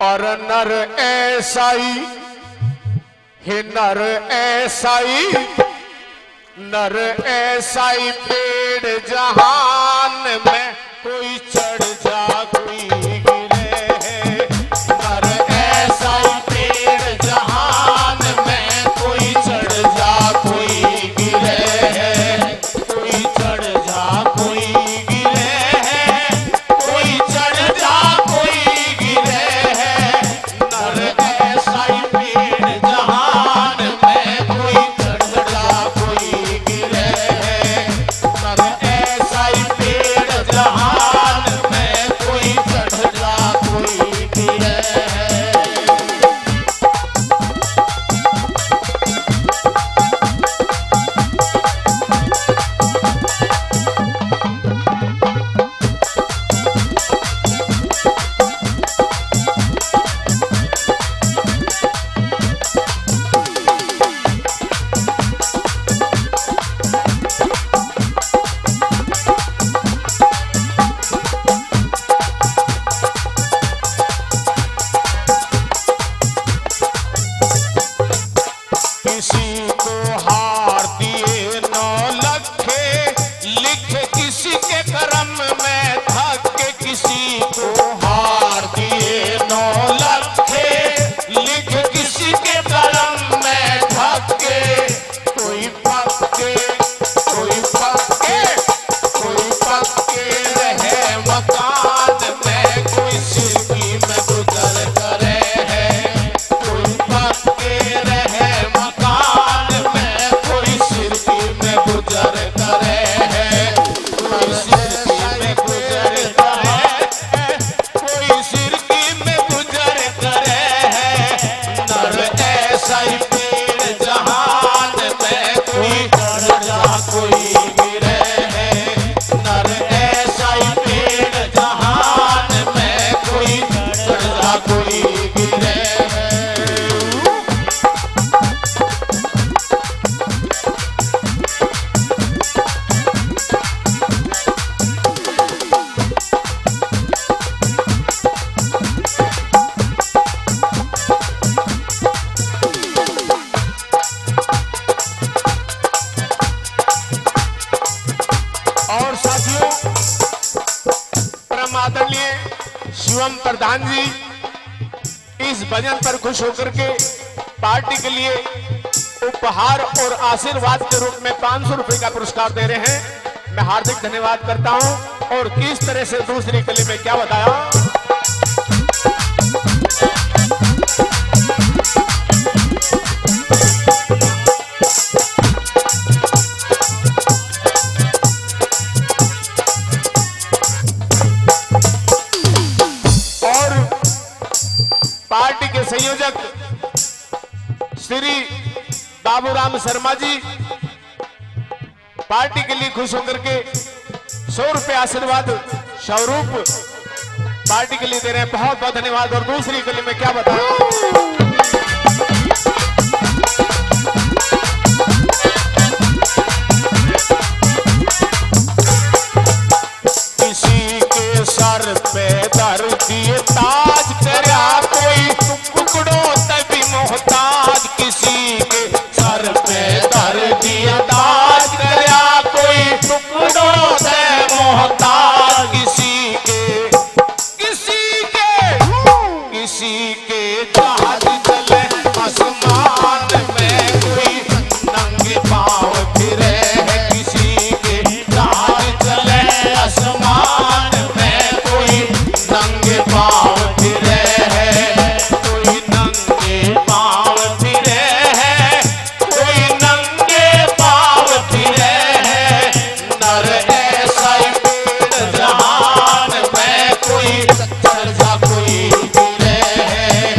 और नर ऐसा ही हे नर ऐसा ही नर ऐसा ही पेड़ जहान में कोई चढ़ जा कोई गिरे है। नर ऐसा ही पेड़ जहान में कोई चढ़ जा कोई गिरे है। कोई चढ़ जा कोई गिरे है। कोई चढ़ जा कोई गिरे है। नर ऐसा ही पेड़ जहान में कोई चढ़ जा कोई गिरे है। नर ऐसा ही पेड़ जहान में कोई चढ़ जा कोई गिरे है। किसी को हार दिए 9 लखे लिखे किसी के करम में थके। किसी को हार दिए 9 लखे लिखे किसी के करम में थके। कोई पक्के कोई पक्के कोई पक्के रहे मकान में कोई सिरकी में गुजर करे है। कोई पक्के रहे मकान में कोई सिरकी में गुजर करे है। कोई सिरकी में गुजर करे है। कोई सिरकी में गुजर करे है। नर ऐसा ही पेड़ जहान में कोई चढ़ जा कोई गिरे है। नर ऐसा ही पेड़ जहान में कोई चढ़ जा कोई गिरे है। और साथियों, परम आदरणीय शिवम प्रधान जी इस भजन पर खुश होकर के पार्टी के लिए उपहार और आशीर्वाद के रूप में 500 रुपए का पुरस्कार दे रहे हैं। मैं हार्दिक धन्यवाद करता हूं। और किस तरह से दूसरी कली में क्या बताया। पार्टी के संयोजक श्री बाबूराम शर्मा जी पार्टी के लिए खुश होकर के 100 रुपए आशीर्वाद स्वरूप पार्टी के लिए दे रहे हैं। बहुत बहुत धन्यवाद। और दूसरी कली में क्या बताऊं। किसी के सर पे धर दिए ताज तेरा कोई टुकड़ों तभी मोहताज। किसी के सर पे धर दिए ताज तेरा कोई टुकड़ों से मोहताज। किसी के जहाज चले आसमान में कोई नंगे पांव फिरे है। किसी के जहाज चले आसमान में कोई नंगे पांव फिरे है। कोई नंगे पांव फिरे है। कोई नंगे पांव फिरे है। नर ऐसा ही पेड़ जहान में कोई चढ़ जा कोई गिरे है।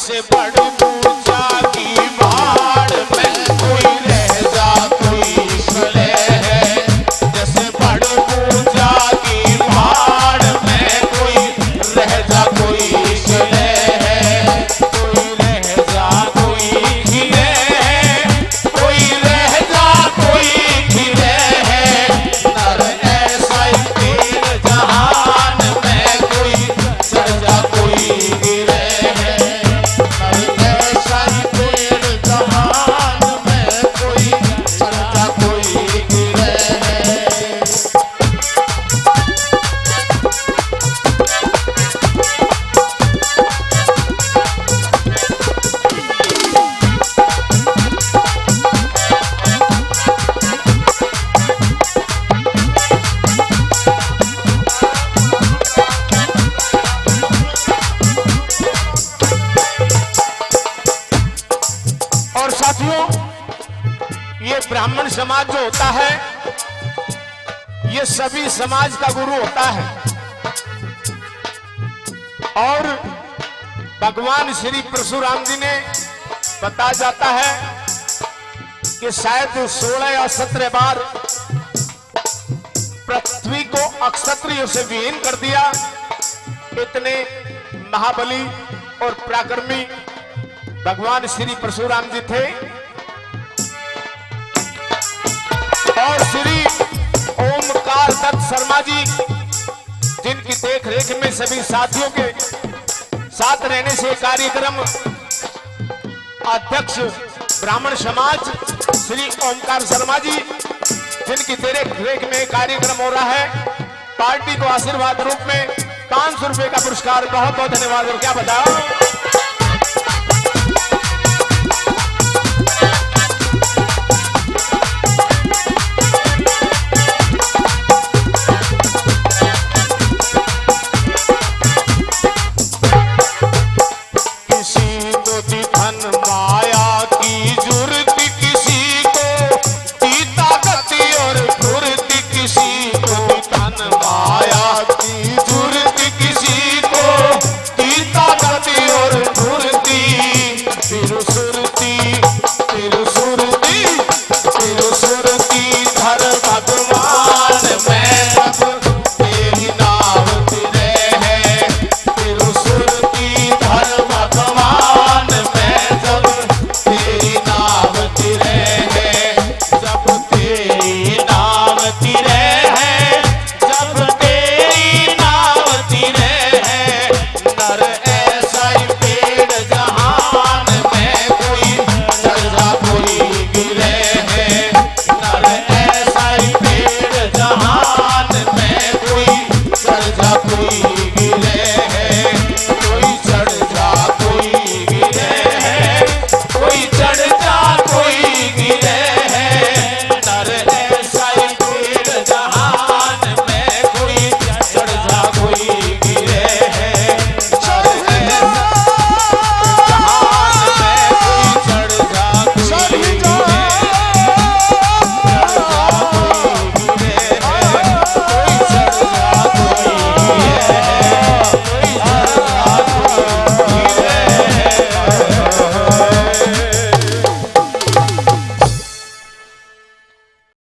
जैसे बड़ पूजा की भाड़ में कोई रह जा कोई चले है, जैसे बड़ पूजा की भाड़ में कोई रह जा कोई चले है, कोई रह जा कोई खिले है, कोई रह जा कोई खिले है, नर ऐसा ही तीर जहान में कोई चढ़ जा कोई गिरे है, नर ऐसा ही तीर जहान में कोई चढ़ जा कोई गिरे है। और साथियों, ये ब्राह्मण समाज जो होता है ये सभी समाज का गुरु होता है। और भगवान श्री परशुराम जी ने बताया जाता है कि शायद 16 या 17 बार पृथ्वी को अक्षत्रियों से विहीन कर दिया। इतने महाबली और पराक्रमी भगवान श्री परशुराम जी थे। और श्री ओमकार दत्त शर्मा जी, जिनकी देख रेख में सभी साथियों के साथ रहने से कार्यक्रम अध्यक्ष ब्राह्मण समाज श्री ओमकार शर्मा जी, जिनकी देख रेख में कार्यक्रम हो रहा है, पार्टी को आशीर्वाद रूप में 500 रुपए का पुरस्कार, बहुत बहुत धन्यवाद। और क्या बताओ।